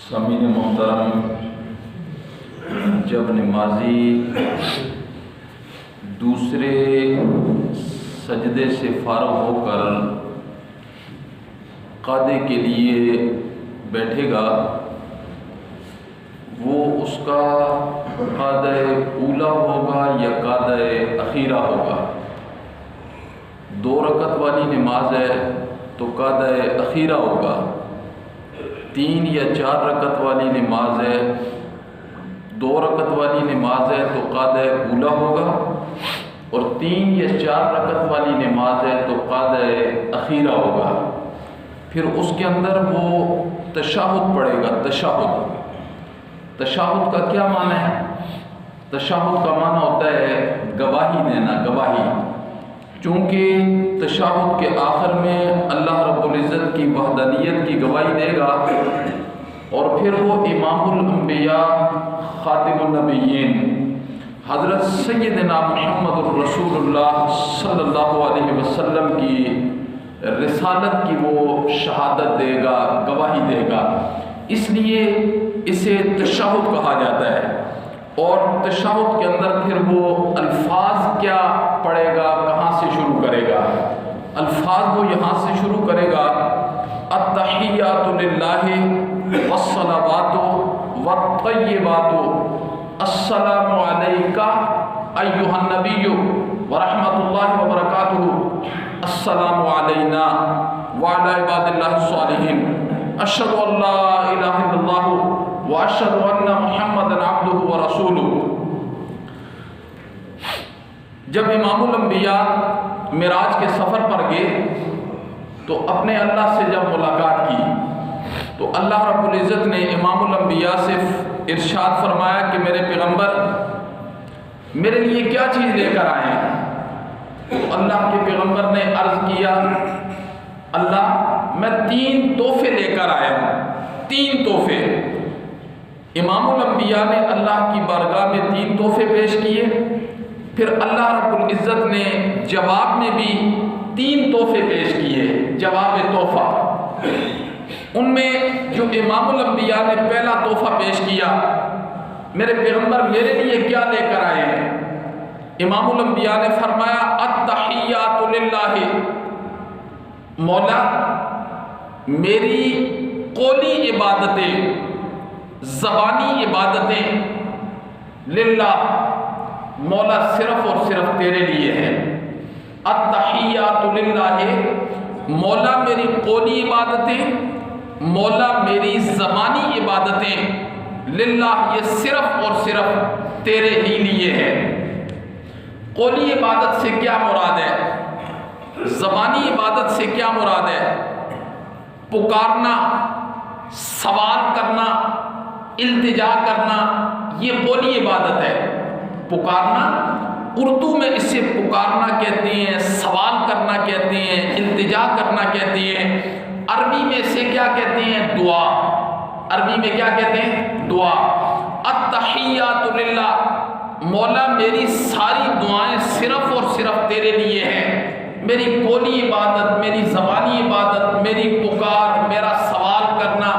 سامعین محترم، جب نمازی دوسرے سجدے سے فارغ ہو کر قعدے کے لیے بیٹھے گا، وہ اس کا قعدہ اولا ہوگا یا قعدہ اخیرہ ہوگا؟ 2 رکعت والی نماز ہے تو قعدہ اخیرہ ہوگا، 3 یا 4 رکعت والی نماز ہے، 2 رکعت والی نماز ہے تو قعدہ اولا ہوگا، اور 3 یا 4 رکعت والی نماز ہے تو قعدہ اخیرہ ہوگا۔ پھر اس کے اندر وہ تشہد پڑھے گا۔ تشہد کا کیا معنی ہے؟ تشہد کا معنی ہوتا ہے گواہی دینا، گواہی۔ چونکہ تشہد کے آخر میں اللہ رب العزت کی وحدانیت کی گواہی دے گا، اور پھر وہ امام الانبیاء خاتم النبیین حضرت سیدنا محمد الرسول اللہ صلی اللہ علیہ وسلم کی رسالت کی وہ شہادت دے گا، گواہی دے گا۔ اس لیے اسے تشہد کہا جاتا ہے۔ اور تشہد کے اندر پھر وہ الفاظ کیا پڑھے گا، کہاں سے شروع کرے گا؟ الفاظ وہ یہاں سے شروع کرے گا، التحیات للہ والصلوات والطیبات، السلام علیک ایھا النبی ورحمۃ اللہ وبرکاتہ، السلام علینا وعلی عباد اللہ الصالحین، اشہد ان لا الہ الا اللہ واشہد ان محمدا عبدہ ورسولہ۔ جب امام الانبیاء معراج کے سفر پر گئے تو اپنے اللہ سے جب ملاقات کی تو اللہ رب العزت نے امام الانبیاء سے ارشاد فرمایا کہ میرے پیغمبر میرے لیے کیا چیز لے کر آئے ہیں؟ تو اللہ کے پیغمبر نے عرض کیا، اللہ میں 3 تحفے لے کر آیا ہوں، 3 تحفے۔ امام الانبیاء نے اللہ کی بارگاہ میں 3 تحفے پیش کیے، پھر اللہ رب العزت نے جواب میں بھی 3 تحفے پیش کیے، جواب تحفہ۔ ان میں جو امام الانبیاء نے پہلا تحفہ پیش کیا، میرے پیغمبر میرے لیے کیا لے کر آئے ہیں؟ امام الانبیاء نے فرمایا التحیات للہ، مولا میری قولی عبادتیں، زبانی عبادتیں للہ، مولا صرف اور صرف تیرے لیے ہے۔ التحیات للہ، مولا میری قولی عبادتیں، مولا میری زبانی عبادتیں للہ، یہ صرف اور صرف تیرے ہی لیے ہے۔ قولی عبادت سے کیا مراد ہے؟ زبانی عبادت سے کیا مراد ہے؟ پکارنا، سوال کرنا، التجا کرنا، یہ قولی عبادت ہے۔ پکارنا، اردو میں اسے پکارنا کہتے ہیں، سوال کرنا کہتے ہیں، التجا کرنا کہتے ہیں۔ عربی میں اسے کیا کہتے ہیں؟ دعا۔ عربی میں کیا کہتے ہیں؟ دعا۔ التحیات للہ، مولا میری ساری دعائیں صرف اور صرف تیرے لیے ہیں۔ میری قولی عبادت، میری زبانی عبادت، میری پکار، میرا سوال کرنا،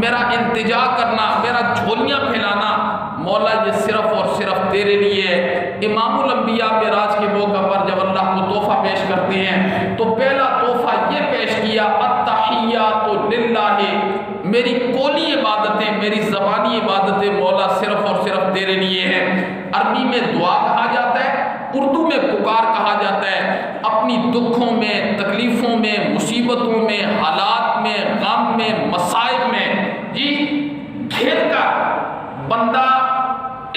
میرا التجا کرنا، میرا جھولیاں پھیلانا، مولا یہ صرف اور صرف تیرے لیے ہے۔ امام الانبیاء معراج کے موقع پر جب اللہ کو تحفہ پیش کرتے ہیں تو پہلا تحفہ یہ پیش کیا، التحیات للہ، میری قولی عبادتیں، میری زبانی عبادتیں مولا صرف اور صرف تیرے لیے ہیں۔ عربی میں دعا کہا جاتا ہے، اردو میں پکار کہا جاتا ہے۔ اپنی دکھوں میں، تکلیفوں میں، مصیبتوں میں، حالات میں، غم میں، مصائب میں گھیر کر بندہ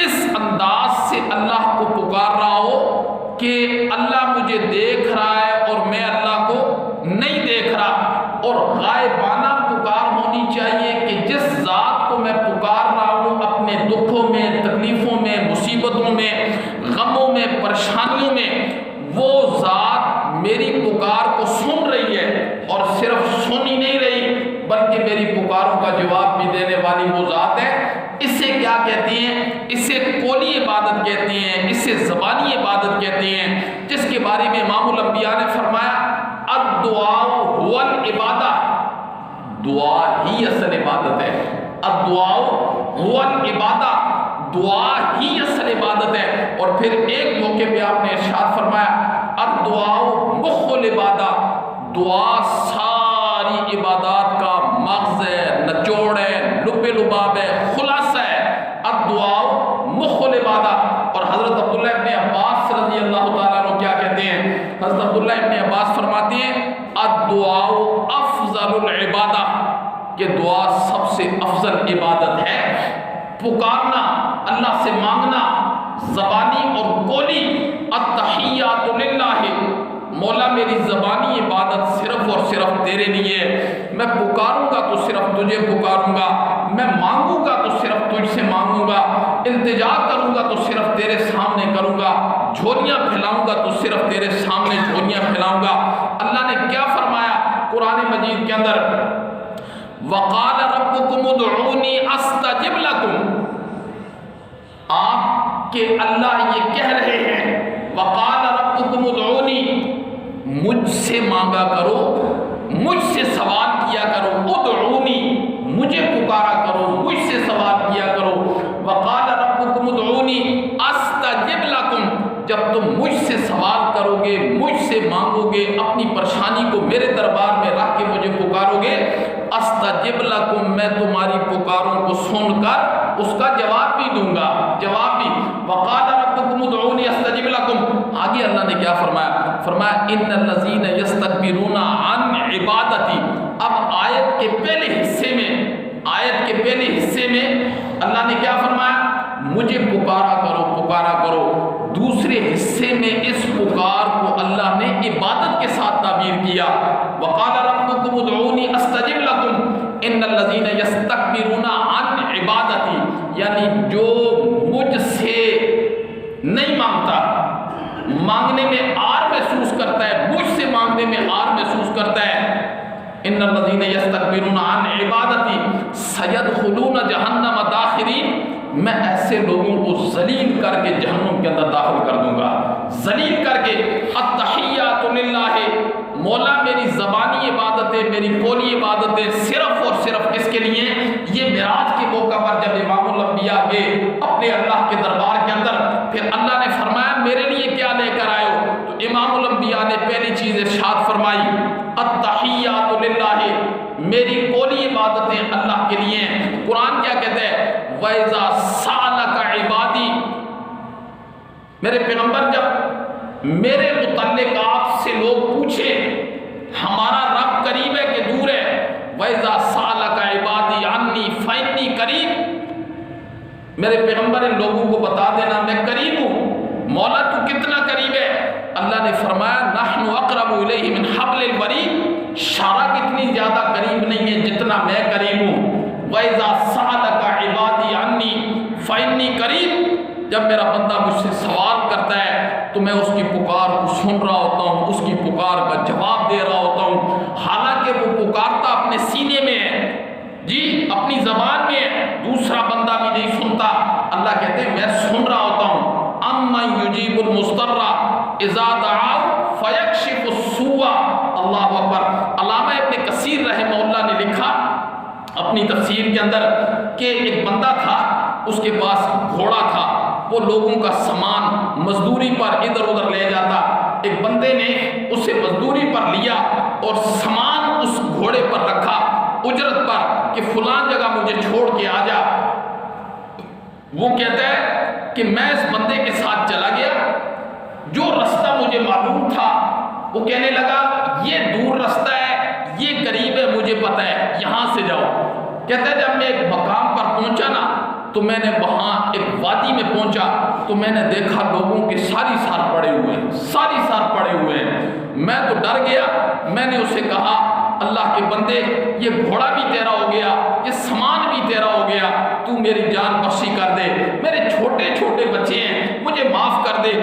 اس انداز سے اللہ کو پکار رہا ہو کہ اللہ مجھے دیکھ رہا ہے اور میں اللہ کو نہیں دیکھ رہا، اور غائبانہ پکار ہونی چاہیے کہ جس ذات کو میں پکار رہا ہوں اپنے دکھوں میں، تکلیفوں میں، مصیبتوں میں، غموں میں، پریشانیوں میں، وہ ذات میری پکار کو سن رہی ہے، اور صرف سن ہی نہیں رہی بلکہ میری پکاروں کا جواب بھی دینے والی وہ ذات ہے۔ اسے کیا کہتے ہیں؟ اسے قولی عبادت کہتے ہیں، اسے زبانی عبادت کہتے ہیں، جس کے بارے میں امام الانبیاء نے فرمایا الدعاء هو العبادہ، دعا ہی اصل عبادت ہے۔ الدعاء هو العبادہ، دعا ہی اصل عبادت ہے۔ اور پھر ایک موقع پہ آپ نے ارشاد فرمایا الدعاء مخ العبادہ، دعا ساری عبادات کا مغز ہے، نچوڑ ہے، لب لباب ہے، خلاصہ ہے۔ الدعاء مخ العبادہ۔ اور حضرت عبداللہ ابن عباس رضی اللہ تعالیٰ عنہ کیا کہتے ہیں؟ حضرت عبداللہ ابن عباس فرماتے ہیں الدعاء افضل العبادہ، کہ دعا سب سے افضل عبادت ہے۔ پکارنا، اللہ سے مانگنا، زبانی اور قولی، التحیات للہ، مولا میری زبانی عبادت صرف اور صرف تیرے لیے ہے، میں پکاروں گا تو صرف تجھے پکاروں گا، میں مانگوں گا تو صرف تجھ سے مانگوں گا، التجا کروں گا تو صرف تیرے سامنے کروں گا، جھولیاں پھیلاؤں گا تو صرف تیرے سامنے جھولیاں پھیلاؤں گا۔ اللہ نے کیا فرمایا قرآن مجید کے اندر؟ وَقَالَ رَبُّكُمُ ادْعُونِي أَسْتَجِبْ لَكُمْ، آپ کے اللہ یہ کہہ رہے ہیں وَقَالَ رَبُّكُمُ ادْعُونِي، مجھ سے مانگا کرو، مجھ سے سوال کیا کرو، ادعونی، مجھے پکارا کرو، مجھ سے سوال کیا کرو۔ وَقَالَ رَبُّكُمُ ادْعُونِي أَسْتَجِبْ لَكُمْ، جب تم مجھ سے سوال کرو گے، مجھ سے مانگو گے، اپنی پریشانی کو میرے دربار میں رکھ کے مجھے پکارو گے، استجب لکم، میں تمہاری پکاروں کو سن کر اس کا جواب بھی دوں گا، جواب بھی۔ وقال ربکم ادعونی استجب لکم، آگے اللہ نے کیا فرمایا؟ فرمایا ان الذین یستکبرون عن عبادتی۔ اب آیت کے پہلے حصے میں، آیت کے پہلے حصے میں اللہ نے کیا فرمایا؟ مجھے پکارا کرو، پکارا کرو۔ دوسرے حصے میں اس پکار کو اللہ نے عبادت کے ساتھ تعبیر کیا۔ وقال ربکم ادعونی استجب لکم ان الذین یستکبرون عن عبادتی، یعنی جو مجھ سے نہیں مانگتا، مانگنے میں آر محسوس کرتا ہے، مجھ سے مانگنے میں آر محسوس کرتا ہے، ان الذین یستکبرون عن عبادتی سیدخلون جہنم داخرین، میں ایسے لوگوں کو ذلیل کر کے جہنم کے اندر داخل کر دوں گا، ذلیل کر کے۔ التحیات للہ، مولا میری زبانی عبادتیں، میری قولی عبادتیں صرف اور صرف اس کے لیے۔ یہ معراج کے موقع پر جب امام الانبیاء گئے اپنے اللہ کے دربار کے اندر، پھر اللہ نے فرمایا میرے لیے کیا لے کر آئے ہو؟ تو امام الانبیاء نے پہلی چیز ارشاد فرمائی التحیات للہ، میری قولی عبادتیں اللہ کے لیے ہیں۔ قرآن کیا کہتا ہے؟ وَإِذَا سَأَلَكَ عِبَادِي، میرے پیغمبر جب میرے متعلق آپ سے لوگ پوچھے ہمارا رب قریب ہے کہ دور ہے، وَإِذَا سَأَلَكَ عِبَادِي عَنِّي فَإِنِّي قریب، میرے پیغمبر ان لوگوں کو بتا دینا میں قریب ہوں۔ مولا تو کتنا قریب ہے؟ اللہ نے فرمایا نحن اقرب الیہ من حبل الورید، شارہ کتنی زیادہ قریب نہیں ہے جتنا میں قریب ہوں۔ وَإِذَا سَأَلَكَ عِبَادِي عَنِّي فَإِنِّي قریب، جب میرا بندہ مجھ سے سوال کرتا ہے تو میں اس کی پکار کو سن رہا ہوتا ہوں، اس کی پکار کا جواب دے رہا ہوتا ہوں، حالانکہ وہ پکارتا اپنے سینے میں ہے، جی اپنی زبان میں ہے، دوسرا بندہ بھی نہیں سنتا۔ اللہ کہتے ہیں میں سن رہا ہوتا ہوں۔ أَمَّنْ يُجِيبُ الْمُضْطَرَّ إِذَا دَعَاهُ فَيَكْشِفُ السُّوءَ، اللہ اکبر۔ علامہ ابن کثیر رحمہ اللہ نے لکھا اپنی تفسیر کے اندر کہ ایک بندہ تھا، اس کے پاس گھوڑا تھا، وہ لوگوں کا سامان مزدوری پر ادھر ادھر لے جاتا۔ ایک بندے نے اسے مزدوری پر لیا اور سامان اس گھوڑے پر رکھا اجرت پر کہ فلاں جگہ مجھے چھوڑ کے آ جا۔ وہ کہتا ہے کہ میں اس بندے کے ساتھ چلا گیا، جو رستہ مجھے معلوم تھا وہ کہنے لگا یہ دور رستہ ہے، یہ قریب ہے، مجھے پتہ ہے، یہاں سے جاؤ۔ کہتا ہے جب میں ایک مقام پر پہنچا نا تو میں نے وہاں ایک وادی میں پہنچا تو میں نے دیکھا لوگوں کے ساری سار پڑے ہوئے ہیں، ساری سار پڑے ہوئے ہیں۔ میں تو ڈر گیا، میں نے اسے کہا اللہ کے بندے یہ گھوڑا بھی تیرا ہو گیا، یہ سامان بھی تیرا ہو گیا، تو میری جان بخشی کر دے، میرے چھوٹے چھوٹے بچے ہیں مجھے معاف کر دے۔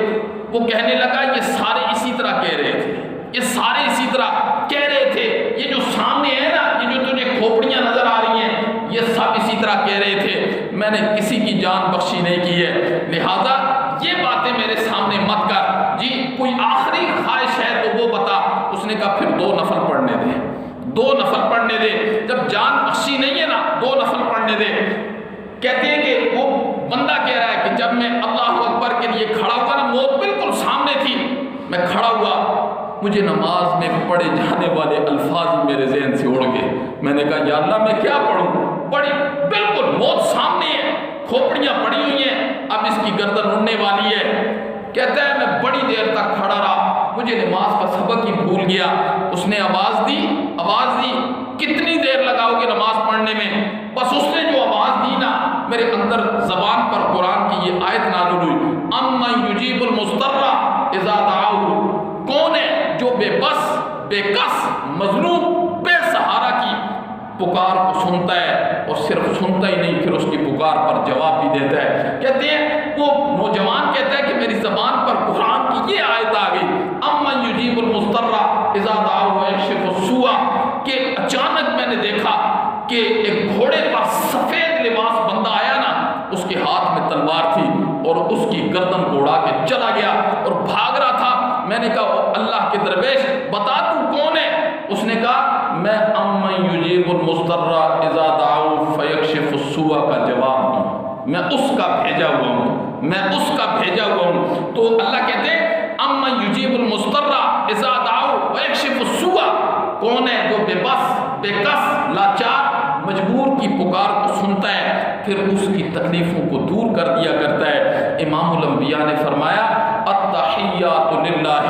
وہ کہنے لگا یہ سارے اسی طرح کہہ رہے تھے، یہ سارے اسی طرح کہہ رہے تھے، یہ جو سامنے ہے نا، یہ جو تجھے کھوپڑیاں نظر آ رہی ہیں، یہ سب اسی طرح کہہ رہے تھے، میں نے کسی کی جان بخشی نہیں کی ہے، لہذا یہ باتیں میرے سامنے مت کر، جی کوئی آخری خواہش ہے تو وہ بتا۔ اس نے کہا پھر 2 نفل پڑھنے دے، 2 نفل پڑھنے دے، جب جان بخشی نہیں ہے نا 2 نفل پڑھنے دے۔ کہتے ہیں کہ وہ بندہ کہہ رہا ہے کہ جب میں اللہ اکبر کے لیے کھڑا ہوا نا، موت بالکل سامنے تھی، میں کھڑا ہوا، مجھے نماز میں پڑھے جانے والے الفاظ میرے ذہن سے اڑ گئے۔ میں نے کہا یا اللہ میں کیا پڑھوں، پڑھی بالکل موت سامنے ہے، کھوپڑیاں پڑی ہوئی ہیں، اب اس کی گردن اڑنے والی ہے۔ کہتا ہے میں بڑی دیر تک کھڑا رہا، مجھے نماز کا سبق ہی بھول گیا۔ اس نے آواز دی، کتنی دیر لگاؤ گے نماز پڑھنے میں؟ بس اس نے جو آواز دی نا، میرے اندر زبان پر قرآن کی یہ آیت نازل ہوئی، امن یجیب المضطر اذا دعاہ، کون ہے جو بے بس بے کس مظلوم بے سہارا کی پکار کو سنتا ہے، اور صرف سنتا ہی نہیں، پھر اس کی پکار پر جواب بھی دیتا ہے۔ کہتے ہیں وہ نوجوان کہتا ہے کہ میری زبان پر قرآن کی یہ آیت آ گئی، امن یجیب المضطر اذا دعاہ ویکشف السوء، کہ اچانک میں نے دیکھا کہ ایک گھوڑے پر سفید لباس بندہ آیا نا، اس کے ہاتھ میں تلوار تھی، اور اس کی گردن کو اڑا کے چلا گیا اور بھاگ رہا تھا۔ میں نے کہا اللہ کے درویش بتا تو کون ہے؟ اس نے کہا میں امن یجیب المضطر اذا دعاہ فیکشف السوء کا جواب ہوں، میں اس کا بھیجا ہوا ہوں، میں اس کا بھیجا ہوا ہوں۔ تو اللہ کہتے ہیں امن یجیب المضطر اذا دعاہ ویکشف السوء، کون ہے جو بے بس بے کس لاچار مجبور کی پکار کو سنتا ہے، پھر اس کی تکلیفوں کو دور کر دیا کرتا ہے۔ امام الانبیاء نے فرمایا التحیات للہ،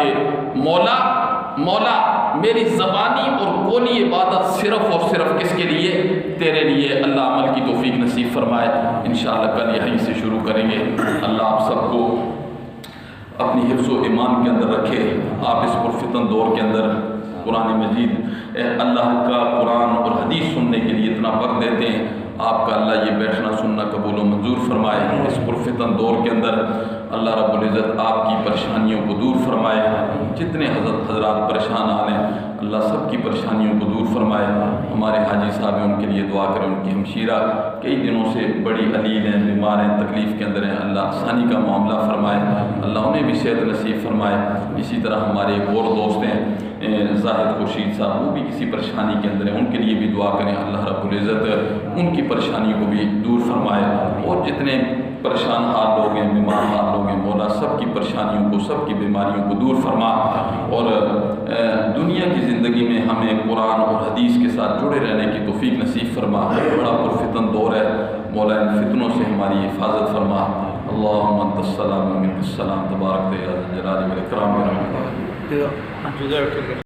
مولا میری زبانی اور قولی عبادت صرف اور صرف کس کے لیے؟ تیرے لیے۔ اللہ عمل کی توفیق نصیب فرمائے۔ انشاءاللہ کل یہیں سے شروع کریں گے۔ اللہ آپ سب کو اپنی حفظ و ایمان کے اندر رکھے۔ آپ اس پرفتن دور کے اندر قرآن مجید، اللہ کا قرآن اور حدیث سننے کے لیے اتنا وقت دیتے ہیں، آپ کا اللہ یہ بیٹھنا سننا قبول و منظور فرمائے۔ اس پرفتن دور کے اندر اللہ رب العزت آپ کی پریشانیوں کو دور فرمائے۔ جتنے حضرات پریشان آ رہے ہیں اللہ سب کی پریشانیوں کو دور فرمائے۔ ہمارے حاجی صاحب ہیں، ان کے لیے دعا کریں۔ ان کی ہمشیرہ کئی دنوں سے بڑی علیل ہیں، بیمار ہیں، تکلیف کے اندر ہیں، اللہ آسانی کا معاملہ فرمائے، اللہ انہیں بھی صحت نصیب فرمائے۔ اسی طرح ہمارے ایک اور دوست ہیں زاہد خورشید صاحب، وہ بھی کسی پریشانی کے اندر ہیں، ان کے لیے بھی دعا کریں۔ اللہ رب العزت ان کی پریشانیوں کو بھی دور فرمائے، اور جتنے پریشان حال لوگ ہیں، بیمار حال لوگ ہیں، مولا سب کی پریشانیوں کو، سب کی بیماریوں کو دور فرما، اور دنیا کی زندگی میں ہمیں قرآن اور حدیث کے ساتھ جڑے رہنے کی توفیق نصیب فرما۔ بڑا پرفتن دور ہے، مولا ان فتنوں سے ہماری حفاظت فرما۔ اللہم انت السلام و منک السلام، تبارک یا ذا الجلال والاکرام برحمتک۔